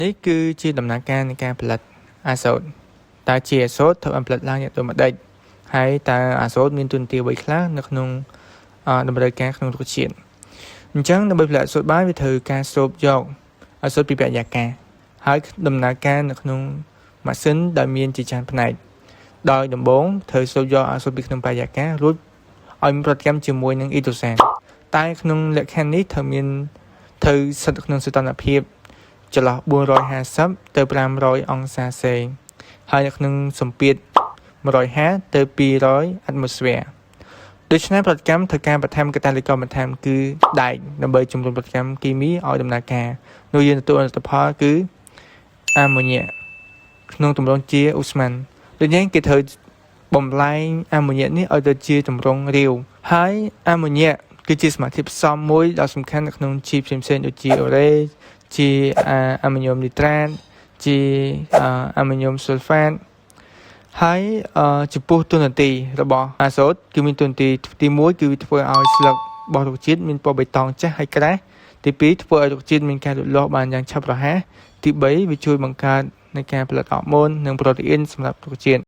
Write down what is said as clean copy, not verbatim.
នេះគឺជាដំណើរការនៃការផលិតអាសូតតើជាអាសូតធ្វើឲ្យផលិតឡើងយ៉ាងដូចម្ដេចហើយតើអាសូតមានតួនាទីអ្វីខ្លះនៅក្នុងតម្រូវការក្នុងរុក្ខជាតិអញ្ចឹងដើម្បីផលិតអាសូតបានវាត្រូវការស្រូបយកអាសូតពីបរិយាកាសហើយដំណើរការនៅក្នុងម៉ាស៊ីនដែលមានជាច្រើនផ្នែកដោយដំបូងត្រូវស្រូបយកអាសូតពីក្នុងបរិយាកាសរួចឲ្យមានប្រតិកម្មជាមួយនឹងអ៊ីដ្រូសែនតែក្នុងលក្ខខណ្ឌនេះត្រូវស្ថិតក្នុងសីតុណ្ហភាពចន្លោះ450ទៅ500អង្សាសេហើយនៅក្នុងសម្ពាធ150ទៅ200អាត់ម៉ូស្ហ្វែរដូច្នេះប្រតិកម្មត្រូវការបន្ថែមកតាលីករបន្ថែមគឺដែកដើម្បីជំរុញប្រតិកម្មគីមីឲ្យដំណើរការនោះយើងទទួលលទ្ធផលគឺអាម៉ូញ៉ាក្នុងទម្រង់ជាឧស្ម័នដូចនេះគេត្រូវបំលែងអាម៉ូញ៉ានេះឲ្យទៅជាទម្រង់រាវហើយអាម៉ូញ៉ាគឺជាសមាសធាតុផ្សំមួយដ៏សំខាន់នៅក្នុងជីផ្សេងៗដូចជាអូរ៉េជាអាម៉ូញ៉ូមនីត្រាតជាអាម៉ូញ៉ូមស៊ុលហ្វាតហើយចំពោះតួនាទីរបស់អាសូតគឺមានតួនាទីទី1គឺធ្វើឲ្យស្លឹករបស់រុក្ខជាតិមានពណ៌បៃតងចាស់ហើយក្រាស់ទី2ធ្វើឲ្យរុក្ខជាតិមានការលូតលាស់បានយ៉ាងឆាប់រហ័សទី3វាជួយបង្កើតនៃការផលិតអរម៉ូននិងប្រូតេអ៊ីនសម្រាប់រុក្ខជាតិ